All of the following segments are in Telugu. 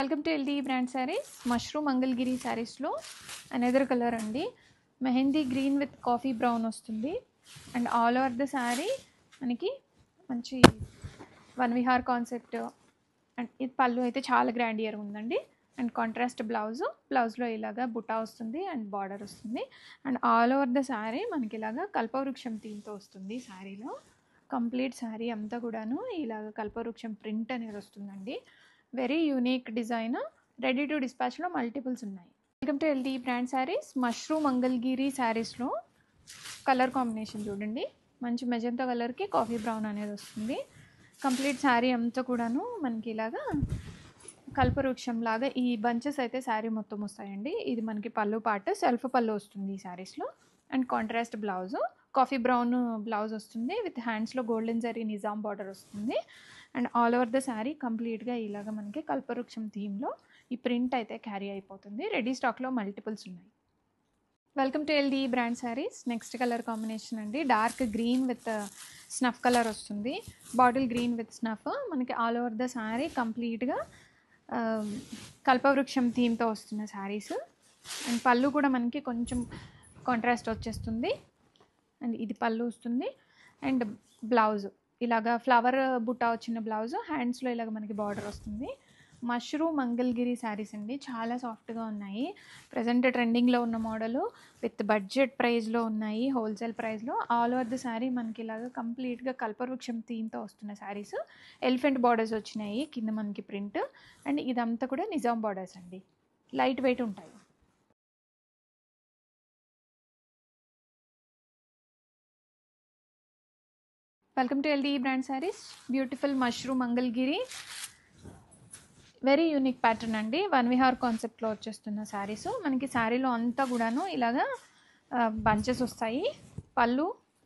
Welcome to LD brand saris. Mushroom Mangalagiri శారీస్లో అనదర్ కలర్ అండి. Mehndi green with coffee brown వస్తుంది. And all over the sari మనకి మంచి వన్ విహార్ కాన్సెప్ట్. అండ్ ఇది పళ్ళు అయితే చాలా గ్రాండ్ ఇయర్ ఉందండి. అండ్ కాంట్రాస్ట్ బ్లౌజ్లో ఇలాగా బుటా వస్తుంది అండ్ బార్డర్ వస్తుంది. And all over the sari మనకి ఇలాగా కల్పవృక్షం థీమ్తో వస్తుంది. శారీలో కంప్లీట్ శారీ అంతా కూడాను ఇలాగ కల్పవృక్షం ప్రింట్ అనేది వస్తుందండి. Very unique design. Ready to డిస్పాచ్లో మల్టిపుల్స్ ఉన్నాయి. Welcome to LD brand saris. Mushroom Mangalagiri శారీస్లో కలర్ కాంబినేషన్ చూడండి. మంచి మెజంతా కలర్కి కాఫీ బ్రౌన్ అనేది వస్తుంది. కంప్లీట్ శారీ అంతా కూడాను మనకి ఇలాగా కల్పవృక్షం లాగా ఈ బంచెస్ అయితే శారీ మొత్తం వస్తాయండి. ఇది మనకి పళ్ళు పార్ట్, సెల్ఫ్ పళ్ళు వస్తుంది ఈ శారీస్లో. And contrast blouse coffee brown blouse వస్తుంది. విత్ హ్యాండ్స్లో గోల్డెన్ జరీ నిజాం బార్డర్ వస్తుంది. And all over the sari కంప్లీట్గా ఇలాగ మనకి కల్పవృక్షం థీమ్లో ఈ ప్రింట్ అయితే క్యారీ అయిపోతుంది. రెడీ స్టాక్లో మల్టిపుల్స్ ఉన్నాయి. Welcome to LD brand saris. Next colour combination అండి. Dark green with snuff colour వస్తుంది. Bottle green with snuff. మనకి ఆల్ ఓవర్ ద శారీ కంప్లీట్గా కల్పవృక్షం థీమ్తో వస్తున్న శారీస్. అండ్ పళ్ళు కూడా మనకి కొంచెం కాంట్రాస్ట్ వచ్చేస్తుంది. అండ్ ఇది పళ్ళు వస్తుంది. అండ్ బ్లౌజ్ ఇలాగా ఫ్లవర్ బుట్టా వచ్చిన బ్లౌజ్, హ్యాండ్స్లో ఇలాగ మనకి బార్డర్ వస్తుంది. మష్రూమ్ మంగళగిరి శారీస్ అండి. చాలా సాఫ్ట్గా ఉన్నాయి. ప్రజెంట్ ట్రెండింగ్లో ఉన్న మోడలు విత్ బడ్జెట్ ప్రైస్లో ఉన్నాయి. హోల్సేల్ ప్రైస్లో ఆల్ ఓవర్ ద శారీ మనకి ఇలాగ కంప్లీట్గా కల్పవృక్షం థీమ్తో వస్తున్న శారీస్. ఎలిఫెంట్ బార్డర్స్ వచ్చినాయి కింద మనకి ప్రింట్. అండ్ ఇదంతా కూడా నిజాం బార్డర్స్ అండి. లైట్ వెయిట్ ఉంటాయి. Welcome to LD brand saris. Beautiful mushroom Mangalagiri very unique pattern అండి. వన్ విహార్ కాన్సెప్ట్లో వచ్చేస్తున్న శారీస్. మనకి శారీలో అంతా కూడాను ఇలాగా బంచెస్ వస్తాయి.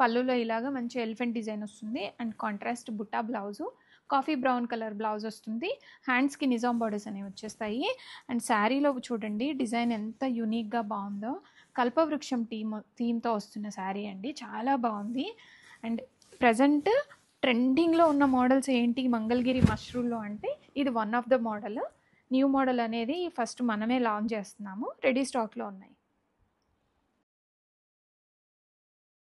పళ్ళులో ఇలాగా మంచి ఎలిఫెంట్ డిజైన్ వస్తుంది. అండ్ కాంట్రాస్ట్ బుట్టా blouse coffee brown colour blouse వస్తుంది. హ్యాండ్స్కి నిజాం బార్డర్స్ అనేవి వచ్చేస్తాయి. అండ్ శారీలో చూడండి డిజైన్ ఎంత యూనిక్గా బాగుందో. కల్పవృక్షం థీమ్తో వస్తున్న శారీ అండి. చాలా బాగుంది. అండ్ ప్రజెంట్ ట్రెండింగ్లో ఉన్న మోడల్స్ ఏంటి మంగళగిరి మష్రూమ్లో అంటే ఇది one of the model. New model అనేది ఫస్ట్ మనమే లాంచ్ చేస్తున్నాము. రెడీ స్టాక్లో ఉన్నాయి.